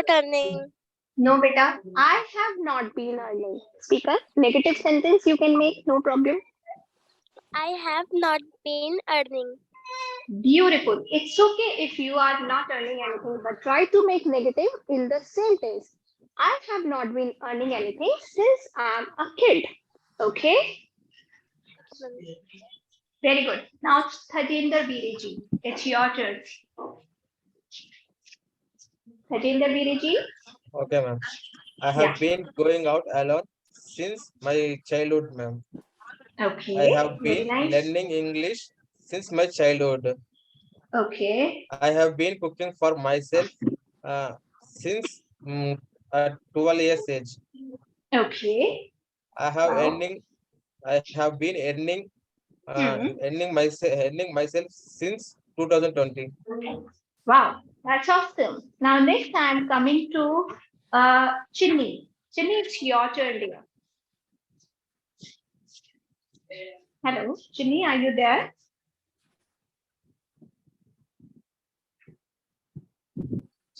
earning. No, beta. I have not been earning. Speaker, negative sentence you can make, no problem. I have not been earning. Beautiful. It's okay if you are not earning anything, but try to make negative in the sentence. I have not been earning anything since I'm a kid. Okay? Very good. Now, Thajendra Biriji, it's your turn. Thajendra Biriji? Okay, ma'am. I Yeah. have been going out alone since my childhood, ma'am. Okay. I have Very been nice. learning English since my childhood. Okay. I have been cooking for myself since 12 years age. Okay. I have Wow. been earning Hmm. earning myself since 2020. Wow, that's awesome. Now, next I'm coming to Chinni. Chinni, it's your turn, dear. Hello, Chinni, are you there?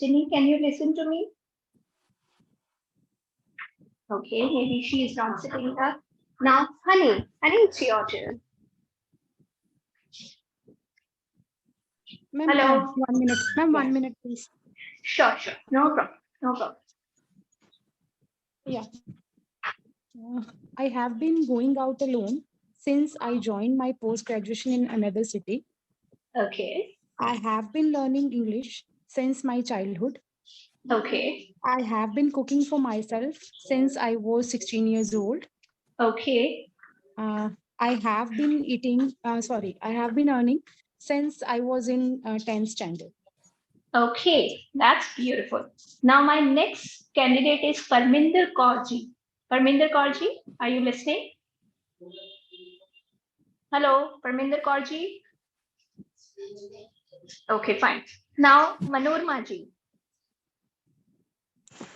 Chinni, can you listen to me? Okay, maybe she is not sitting up. Now, Honey, it's your turn. Ma'am, Hello. 1 minute. Ma'am, Yeah. 1 minute, please. Sure, sure. No problem. No problem. Yeah. I have been going out alone since I joined my post graduation in another city. Okay. I have been learning English since my childhood. Okay. I have been cooking for myself since I was 16 years old. Okay. I have been I have been earning since I was in 10th standard. Okay, that's beautiful. Now my next candidate is Parminder Kaurji. Parminder Kaurji, are you listening? Hello, Parminder Kaurji. Okay, fine. Now Manorma ji.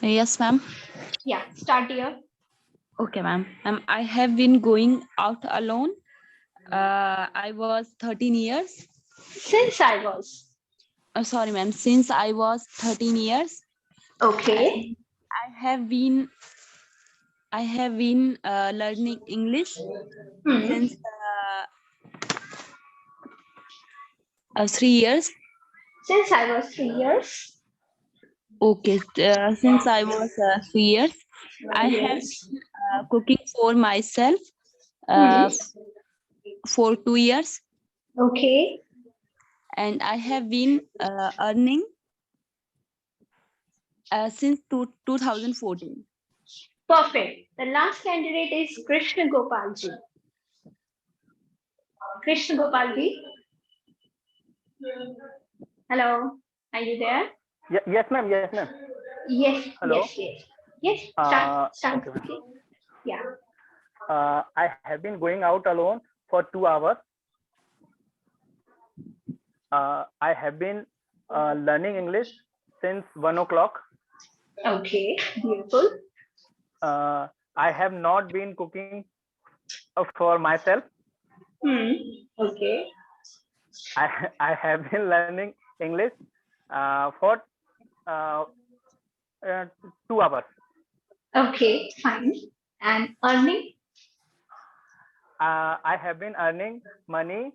Yes, ma'am. Yeah, start here. Okay, ma'am. I have been going out alone. I was 13 years. Since I was. Sorry, ma'am. Since I was 13 years. Okay. And I have been learning English since 3 years. Since I was 3 years. Okay, since I was 3 years, I have Yes. been cooking for myself for 2 years. Okay. And I have been earning since 2014. Perfect. The last candidate is Krishna Gopalji. Krishna Gopalji. Hello, are you there? Yes, ma'am. Yes, ma'am. Yes. Hello. Yes. Start. Okay. Yeah. I have been going out alone for 2 hours. I have been learning English since 1 o'clock. Okay, beautiful. I have not been cooking for myself. Okay. I have been learning English for 2 hours. Okay, fine. And earning? I have been earning money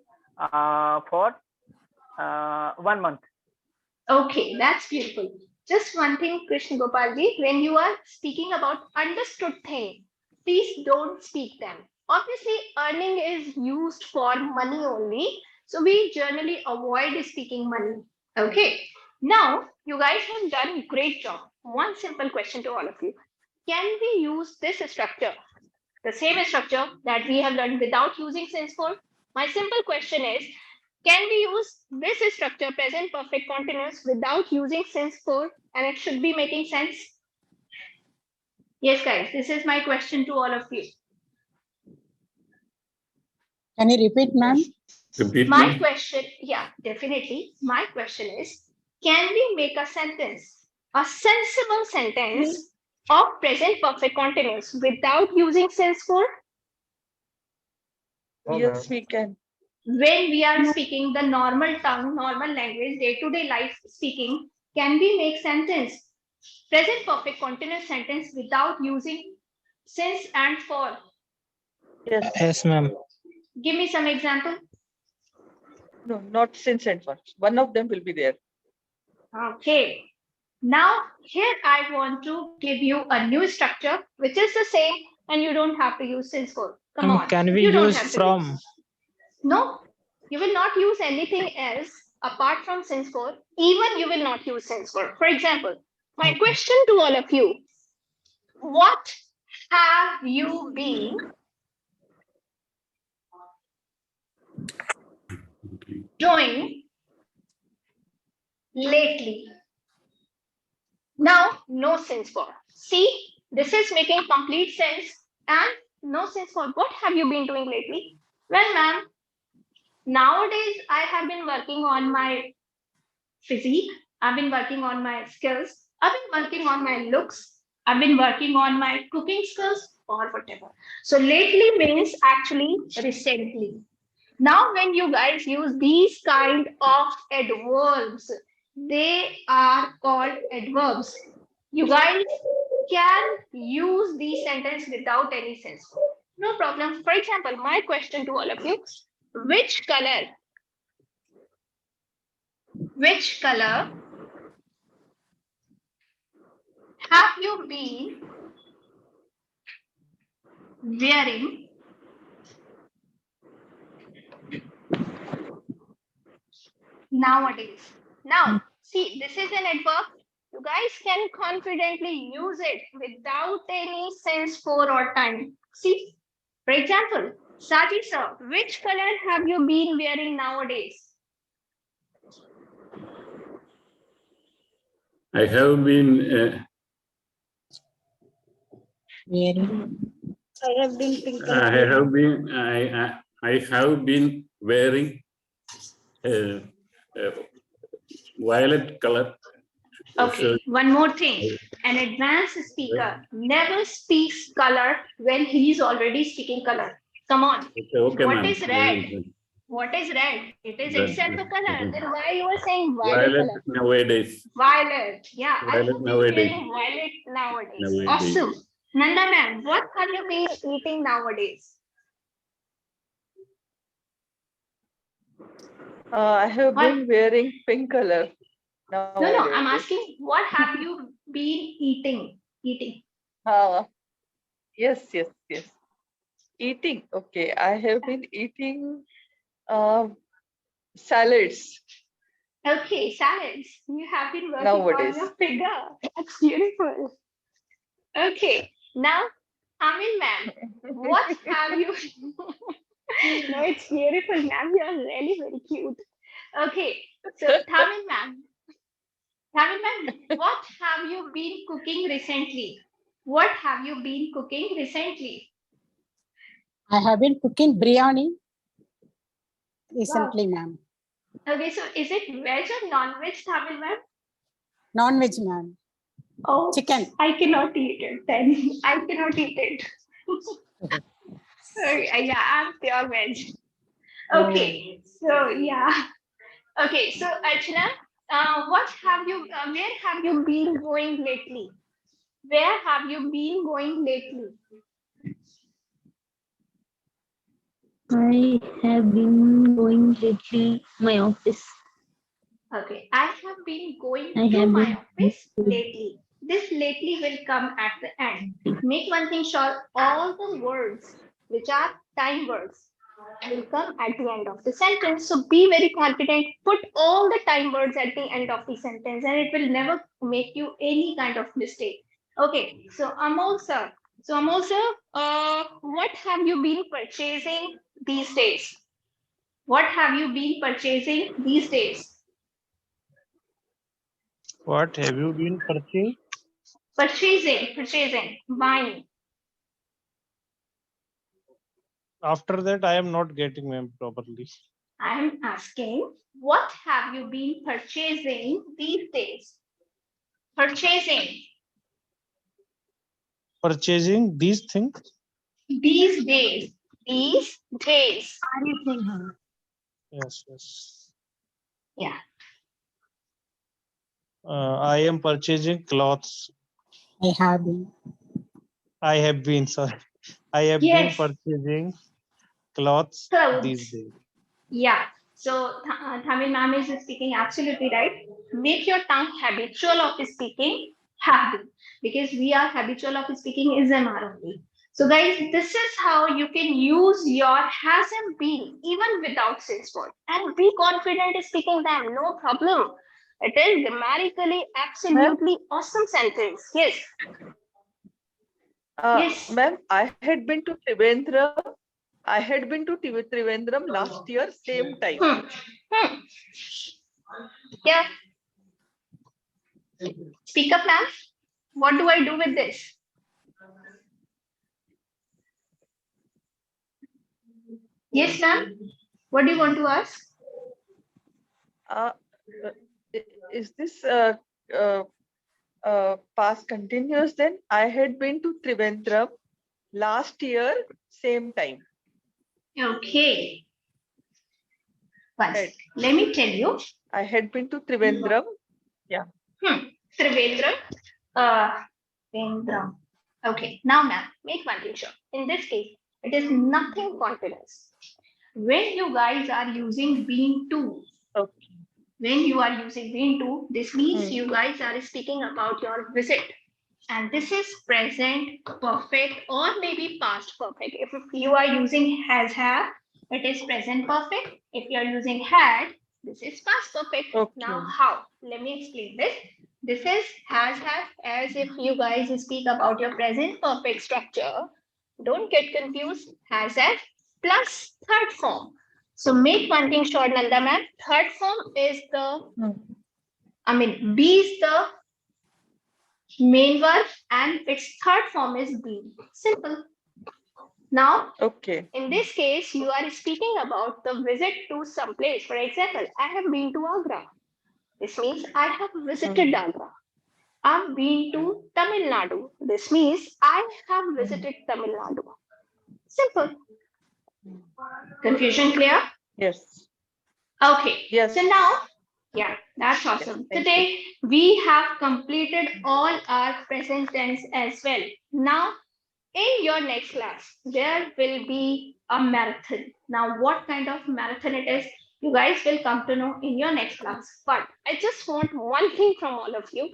for 1 month. Okay, that's beautiful. Just one thing, Krishna Gopalji, when you are speaking about understood thing, please don't speak them. Obviously, earning is used for money only. So we generally avoid speaking money. Okay. Now, you guys have done great job. One simple question to all of you. Can we use this structure, the same structure that we have learned without using since for? My simple question is, can we use this structure, present perfect continuous, without using since for, and it should be making sense? Yes, guys, this is my question to all of you. Can you repeat, ma'am? Repeat, My please. question, yeah, definitely. My question is, can we make a sentence, a sensible sentence of present perfect continuous without using since for? Yes, we can. When we are speaking the normal tongue, normal language, day-to-day life speaking, can we make sentence, present perfect continuous sentence without using since and for? Yes, ma'am. Give me some example. No, not since and for. One of them will be there. Okay. Now here I want to give you a new structure which is the same, and you don't have to use since for. Come on. Can we You don't use have to from? use. No, you will not use anything else apart from since for. Even you will not use since for. For example, my question to all of you, what have you been doing lately? Now, no since for. See, this is making complete sense, and no since for. What have you been doing lately? Well, ma'am, nowadays I have been working on my physique. I've been working on my skills. I've been working on my looks. I've been working on my cooking skills or whatever. So lately means actually recently. Now, when you guys use these kind of adverbs, they are called adverbs. You guys can use these sentences without any sense. No problem. For example, my question to all of you, which color have you been wearing nowadays. Now, see, this is an adverb. You guys can confidently use it without any sense for or time. See, for example, Saji sir, which color have you been wearing nowadays? I have been I have been pink color I wearing. have been I have been wearing violet color Okay, shirt. one more thing. An advanced speaker never speaks color when he is already speaking color. Come on. Okay, What ma'am. is red? What is red? It is Red. itself a color. Then why you are saying violet Violet color? nowadays. Violet. Yeah, I Violet have been nowadays. wearing violet nowadays. Nowadays. Awesome. Nanda ma'am, what have you been eating nowadays? I have What? been wearing pink color No, nowadays. I'm asking what have you been eating? Yes. Eating. Okay, I have been eating salads Okay, salads. You have been working on nowadays. your figure. That's beautiful. Okay, now Amin ma'am, what have you? No, it's beautiful, ma'am. You're really very cute. Okay, so Thamin ma'am, what have you been cooking recently? What have you been cooking recently? I have been cooking biryani recently, ma'am. Okay, so is it veg or non-veg, Thamin ma'am? Non-veg, ma'am. Oh, Chicken. I cannot eat it then. I cannot eat it. Okay, yeah, I'm pure veg. Okay, so yeah. Okay, so Archana, what have you? Where have you been going lately? Where have you been going lately? I have been going lately my office. Okay, I have been going I to have my been office lately. This lately will come at the end. Make one thing sure, all the words which are time words will come at the end of the sentence. So be very confident. Put all the time words at the end of the sentence and it will never make you any kind of mistake. Okay, so Amol sir. So Amol sir, what have you been purchasing these days? What have you been purchasing these days? What have you been purchasing? Purchasing, buying. After that, I am not getting ma'am properly. I am asking, what have you been purchasing these days? Purchasing Purchasing these things. these days. These days. Yes. Yeah. I am purchasing clothes. I have been. I have been Yes. purchasing clothes these Clothes. days. Yeah. So Thamil ma'am is speaking absolutely right. Make your tongue habitual of speaking habit because we are habitual of speaking is MR only. So guys, this is how you can use your has and been even without sense word and be confident speaking them. No problem. It is grammatically absolutely awesome sentence. Yes. Yes. Ma'am, I had been to Trivandrum. I had been to Trivandrum last year, same time. Yeah. Speak up, ma'am. What do I do with this? Yes, ma'am. What do you want to ask? Is this past continuous then? I had been to Trivandrum last year, same time. Okay. Once. Let me tell you. I had been to Trivandrum. Yeah. Trivandrum. Trivandrum. Okay. Now, ma'am, make one thing sure. In this case, it is nothing continuous. When you guys are using been to, when you are using been to, this means you guys are speaking about your visit. And this is present perfect or maybe past perfect. If you are using has have, it is present perfect. If you are using had, this is past perfect. Now how? Let me explain this. This is has have, as if you guys speak about your present perfect structure. Don't get confused. Has have plus third form. So make one thing sure, Nanda ma'am. Third form is B is the main verb and its third form is be. Simple. Now, in this case, you are speaking about the visit to some place. For example, I have been to Agra. This means I have visited Agra. I've been to Tamil Nadu. This means I have visited Tamil Nadu. Simple. Confusion clear? Yes. Okay. Yes. So now, yeah, that's awesome. Today we have completed all our present tense as well. Now, in your next class, there will be a marathon. Now, what kind of marathon it is, you guys will come to know in your next class. But I just want one thing from all of you.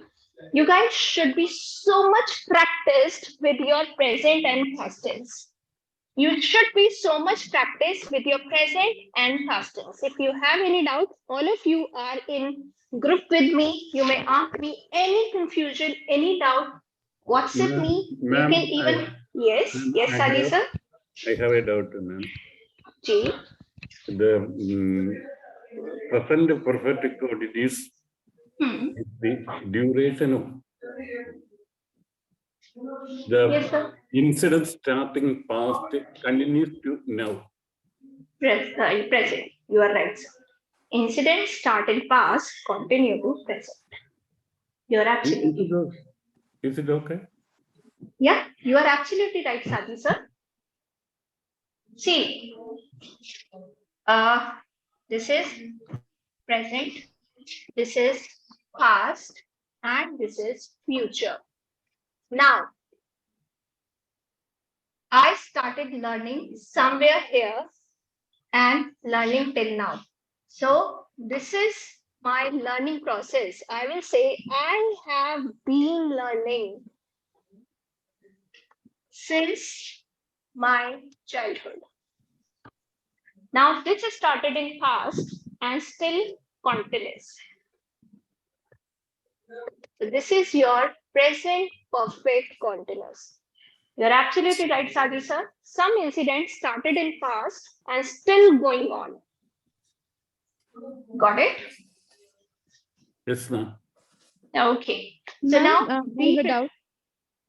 You guys should be so much practiced with your present and past tense. You should be so much practiced with your present and past tense. If you have any doubt, all of you are in group with me. You may ask me any confusion, any doubt. WhatsApp me. You can even yes, Sadi sir. I have a doubt, ma'am. Ji. The present perfect quantities, the duration of the incident starting past continues to now. Present. You are right, sir. Incident started past, continue to present. You are absolutely. Is it okay? Yeah, you are absolutely right, Sadi sir. See, this is present, this is past, and this is future. Now, I started learning somewhere here and learning till now. So this is my learning process. I will say I have been learning since my childhood. Now this is started in past and still continuous. So this is your present perfect continuous. You're absolutely right, Sadi sir. Some incidents started in past and still going on. Got it? Yes, ma'am. Okay. So Ma'am, now I have a doubt.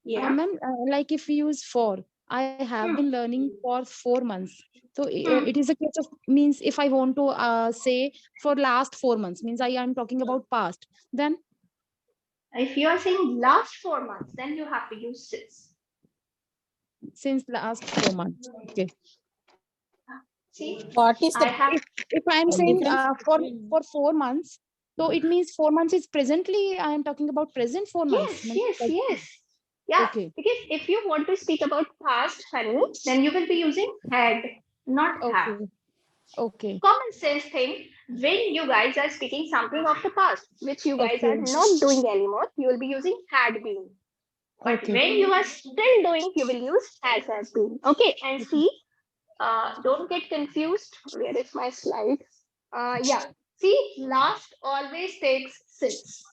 Yeah. Ma'am, like if we use for, I have been learning for 4 months. So it is a case of means if I want to say for last 4 months means I am talking about past. Then if you are saying last 4 months, then you have to use since last 4 months. Okay. See, What is the if I am saying difference for 4 months, so it means 4 months is presently I am talking about present 4 months. Yes. Yeah. Okay. Because if you want to speak about past, honey, then you will be using had, not have. Okay. Common sense thing, when you guys are speaking something of the past, which you guys are not doing anymore, you will be using had been. But when you are still doing, you will use has been. Okay, and see, don't get confused. Where is my slide? Yeah, see, last always takes since.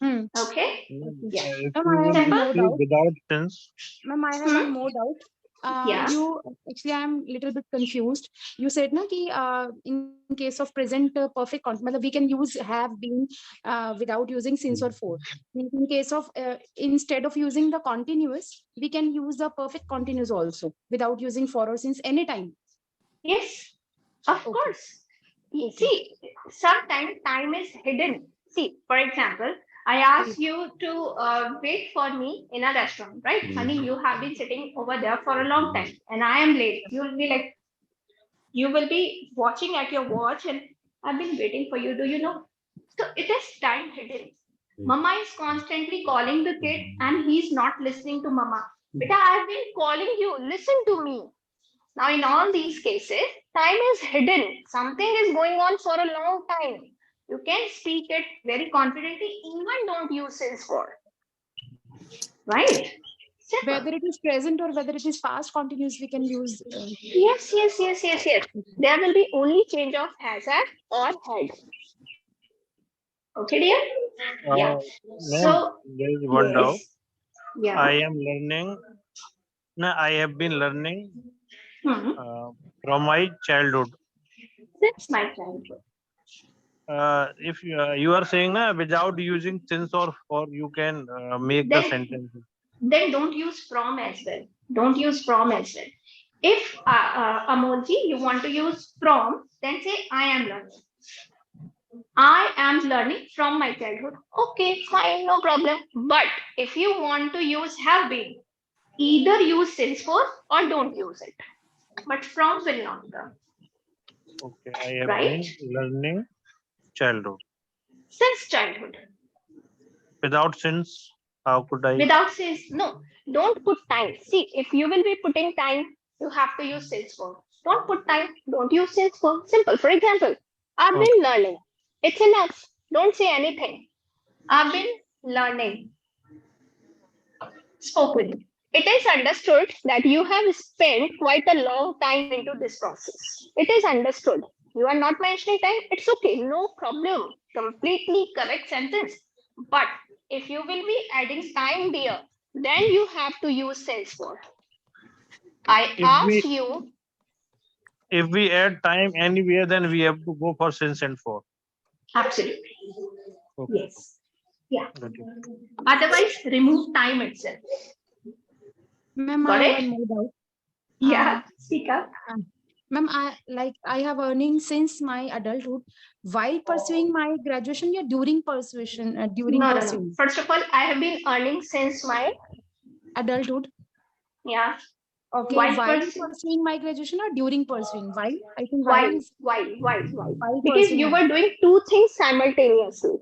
Okay. Yeah. If you will speak without tense. Ma'am, I have one more doubt. Yeah. You actually, I'm little bit confused. You said na ki in case of present perfect continuous, we can use have been without using since or for. In case of instead of using the continuous, we can use the perfect continuous also without using for or since anytime. Yes, of course. See, sometimes time is hidden. See, for example, I ask you to wait for me in a restaurant, right? Honey, you have been sitting over there for a long time and I am late. You will be like, you will be watching at your watch and I've been waiting for you. Do you know? So it is time hidden. Mama is constantly calling the kid and he's not listening to Mama. Beta, I've been calling you. Listen to me. Now, in all these cases, time is hidden. Something is going on for a long time. You can speak it very confidently, even don't use since for. Right? Simple. Whether it is present or whether it is past continuous, we can use. Yes. There will be only change of has had or had. Okay, dear? Yeah. Ma'am, So, there is one doubt. yes. Yeah. I am learning. No, I have been learning from my childhood. Since my childhood. If you are saying without using since or for, you can make the Then- sentence. Then don't use from as well. Don't use from as well. If Amolji, you want to use from, then say I am learning. I am learning from my childhood. Okay, fine, no problem. But if you want to use have been, either use since for or don't use it. But from will not come. Okay, I have Right? been learning childhood. Since childhood. Without since, how could I? Without since, no, don't put time. See, if you will be putting time, you have to use since for. Don't put time, don't use since for. Simple. For example, I've been learning. It's enough. Don't say anything. I've been learning. Spoken. It is understood that you have spent quite a long time into this process. It is understood. You are not mentioning time. It's okay. No problem. Completely correct sentence. But if you will be adding time there, then you have to use since for. I asked you. If we add time anywhere, then we have to go for since and for. Absolutely. Okay. Yes. Yeah. Otherwise, remove time itself. Ma'am, Got I it? have one more doubt. Yeah. Speak up. Ma'am, I have earning since my adulthood while pursuing my graduation. Yeah, during persuasion, during No. pursuing First of all, I have been earning since my adulthood. Yeah. Okay, While while pursuing. pursuing my graduation or during pursuing? While I think Why? while is while Because you pursuing. were doing two things simultaneously.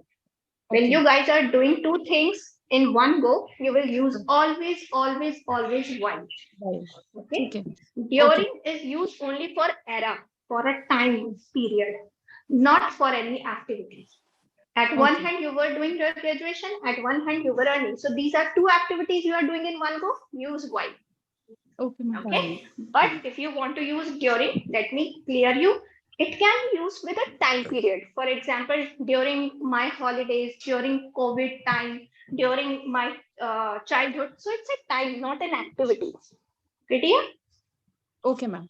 When Okay. you guys are doing two things in one go, you will use always while. Okay. During is used only for era, for a time period, not for any activity. At one hand, you were doing your graduation, at one hand, you were earning. So these are two activities you are doing in one go, use while. Okay. Okay. But if you want to use during, let me clear you. It can be used with a time period. For example, during my holidays, during COVID time, during my childhood. So it's a time, not an activity. Pretty? Okay, ma'am.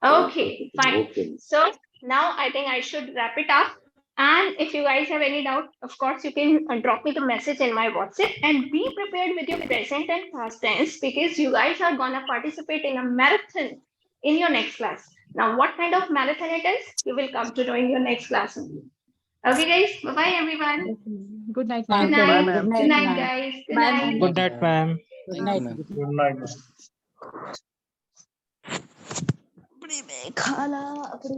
Okay, fine. So now I think I should wrap it up. And if you guys have any doubt, of course, you can drop me the message in my WhatsApp and be prepared with your present and past tense because you guys are gonna participate in a marathon in your next class. Now, what kind of marathon it is, you will come to know in your next class only. Okay, guys. Bye-bye, everyone. Good night, Good ma'am. night. Bye, ma'am. Good night, guys. Good night. Good night, ma'am. Thank you, ma'am. Good night, ma'am. खाला अपनी